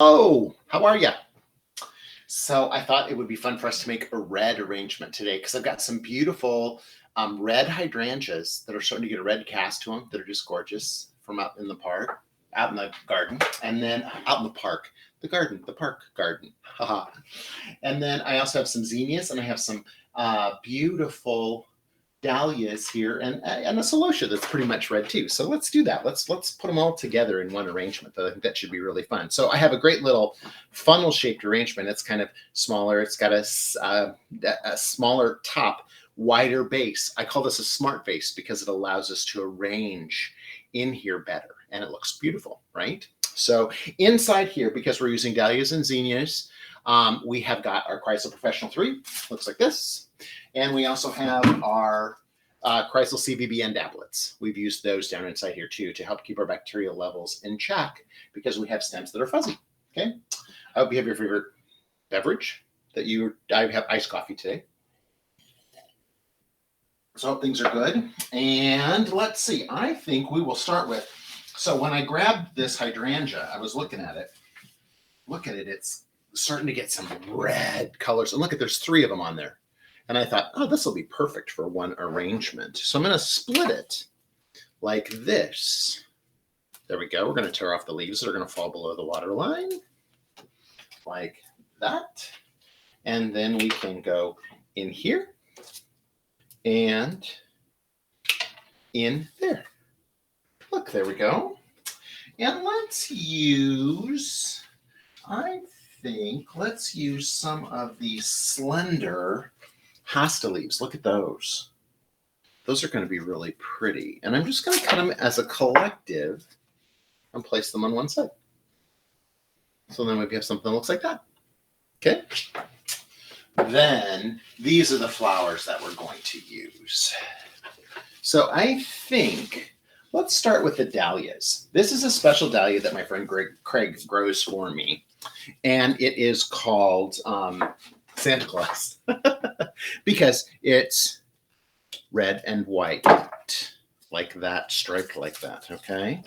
Oh, how are you? So I thought it would be fun for us to make a red arrangement today because I've got some beautiful red hydrangeas that are starting to get a red cast to them that are just gorgeous from out in the park, out in the garden, and then out in the park, the garden, the park garden. Haha. And then I also have some zinnias and I have some beautiful dahlias here and a celosia that's pretty much red too. So let's do that. Let's put them all together in one arrangement. I think that should be really fun. So I have a great little funnel shaped arrangement. It's kind of smaller. It's got a smaller top, wider base. I call this a smart base because it allows us to arrange in here better and it looks beautiful, right? So inside here, because we're using dahlias and zinnias, we have got our Chrysler Professional 3, looks like this. And we also have our Chrysler CVB end applets. We've used those down inside here too to help keep our bacterial levels in check because we have stems that are fuzzy. Okay. I hope you have your favorite beverage I have iced coffee today. So I hope things are good. And let's see, I think we will start with, so when I grabbed this hydrangea, I was looking at it. Look at it, it's starting to get some red colors. And look at, there's 3 of them on there. And I thought, oh, this will be perfect for one arrangement. So I'm going to split it like this. There we go. We're going to tear off the leaves that are going to fall below the water line. Like that. And then we can go in here and in there. Look, there we go. And let's use some of these slender hosta leaves. Look at those. Those are going to be really pretty. And I'm just going to cut them as a collective and place them on one side. So then we have something that looks like that. Okay. Then these are the flowers that we're going to use. So I think let's start with the dahlias. This is a special dahlia that my friend Craig grows for me. And it is called Santa Claus because it's red and white like that, striped like that. Okay.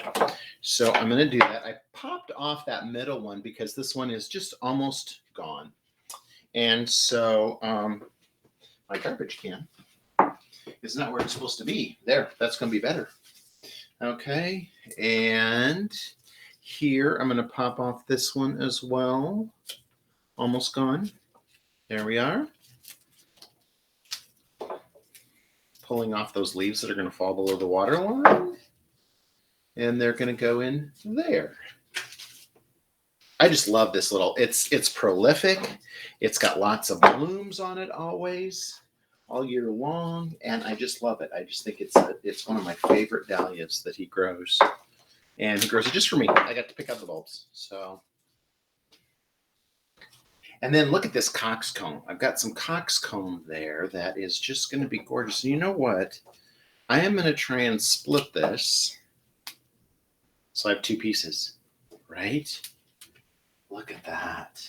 So I'm going to do that. I popped off that middle one because this one is just almost gone. And so my garbage can is not where it's supposed to be. There, that's going to be better. Okay. And here I'm going to pop off this one as well. Almost gone. There we are. Pulling off those leaves that are going to fall below the water line. And they're going to go in there. I just love this little, it's prolific. It's got lots of blooms on it always, all year long. And I just love it. I just think it's one of my favorite dahlias that he grows. And he grows it just for me. I got to pick out the bulbs. So. And then look at this coxcomb. I've got some coxcomb there that is just going to be gorgeous. And you know what? I am going to try and split this. So I have 2 pieces, right? Look at that.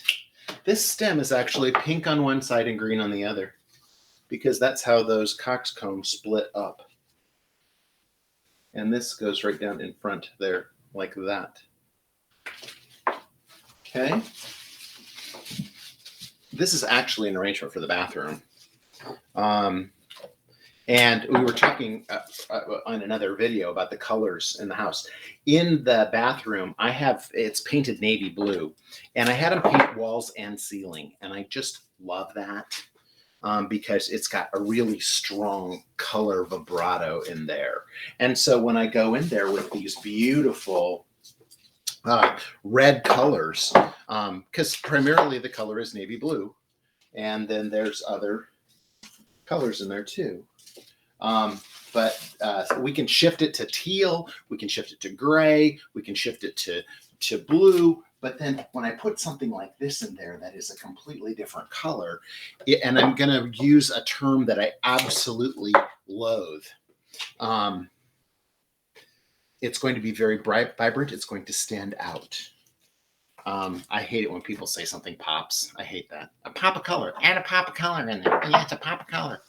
This stem is actually pink on one side and green on the other because that's how those coxcombs split up. And this goes right down in front there like that. Okay. This is actually an arrangement for the bathroom. And we were talking on another video about the colors in the house. In the bathroom, it's painted navy blue. And I had them paint walls and ceiling. And I just love that because it's got a really strong color vibrato in there. And so when I go in there with these beautiful red colors, because primarily the color is navy blue, and then there's other colors in there too. But we can shift it to teal, we can shift it to gray, we can shift it to blue. But then when I put something like this in there that is a completely different color, and I'm going to use a term that I absolutely loathe. It's going to be very bright, vibrant. It's going to stand out. I hate it when people say something pops. I hate that. A pop of color. Add a pop of color in there. Yeah, it's a pop of color.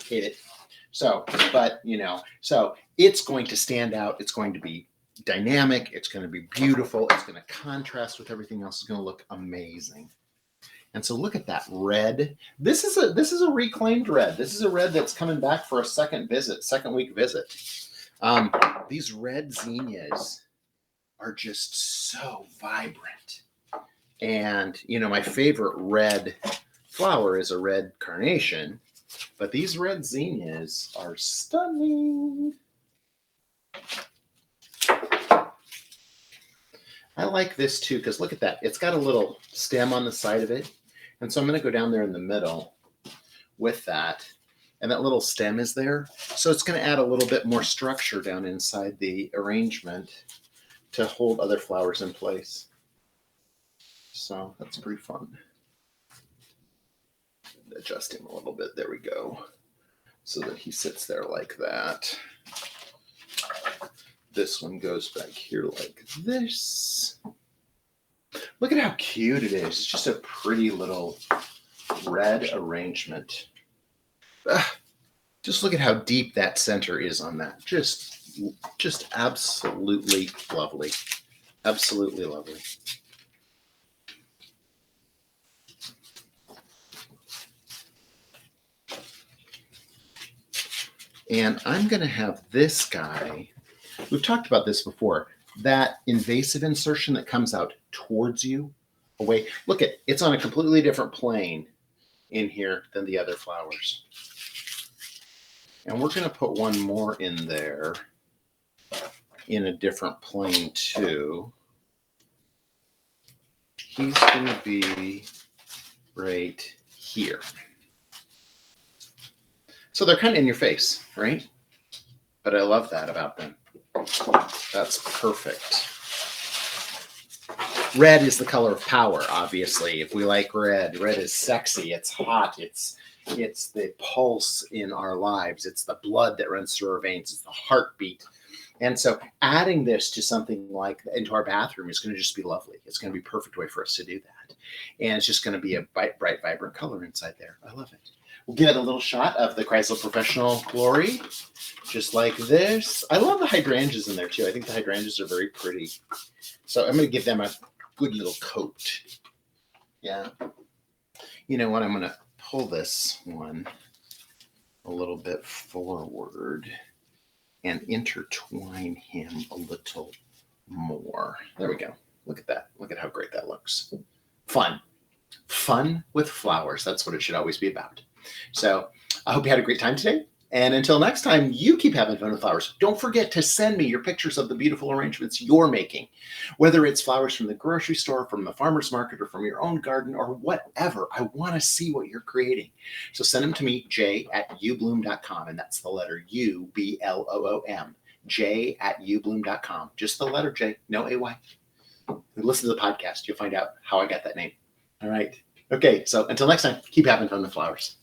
Hate it. So, but so it's going to stand out. It's going to be dynamic. It's going to be beautiful. It's going to contrast with everything else. It's going to look amazing. And so look at that red. This is a reclaimed red. This is a red that's coming back for a second week visit. These red zinnias are just so vibrant. And, my favorite red flower is a red carnation, but these red zinnias are stunning. I like this too, because look at that. It's got a little stem on the side of it. And so I'm going to go down there in the middle with that. And that little stem is there. So it's going to add a little bit more structure down inside the arrangement to hold other flowers in place. So that's pretty fun. Adjust him a little bit. There we go. So that he sits there like that. This one goes back here like this. Look at how cute it is. It's just a pretty little red arrangement. Just look at how deep that center is on that. Just absolutely lovely. Absolutely lovely. And I'm going to have this guy. We've talked about this before. That invasive insertion that comes out towards you, away. Look at it's on a completely different plane in here than the other flowers. And we're going to put one more in there in a different plane too. He's going to be right here. So they're kind of in your face, right? But I love that about them. That's perfect. Red is the color of power, obviously. If we like red is sexy. It's hot. It's the pulse in our lives. It's the blood that runs through our veins. It's the heartbeat. And so adding this to something like into our bathroom is going to just be lovely. It's going to be a perfect way for us to do that. And it's just going to be a bright, vibrant color inside there. I love it. We'll give it a little shot of the Chrysler Professional Glory, just like this. I love the hydrangeas in there too. I think the hydrangeas are very pretty. So I'm going to give them a good little coat. Yeah. You know what? I'm going to pull this one a little bit forward and intertwine him a little more. There we go. Look at that. Look at how great that looks. Fun. Fun with flowers. That's what it should always be about. So I hope you had a great time today. And until next time, you keep having fun with flowers. Don't forget to send me your pictures of the beautiful arrangements you're making, whether it's flowers from the grocery store, from the farmer's market, or from your own garden, or whatever. I want to see what you're creating. So send them to me, j@ubloom.com, and that's the letter U, B-L-O-O-M, j@ubloom.com. Just the letter J, no A-Y. Listen to the podcast. You'll find out how I got that name. All right. Okay, so until next time, keep having fun with flowers.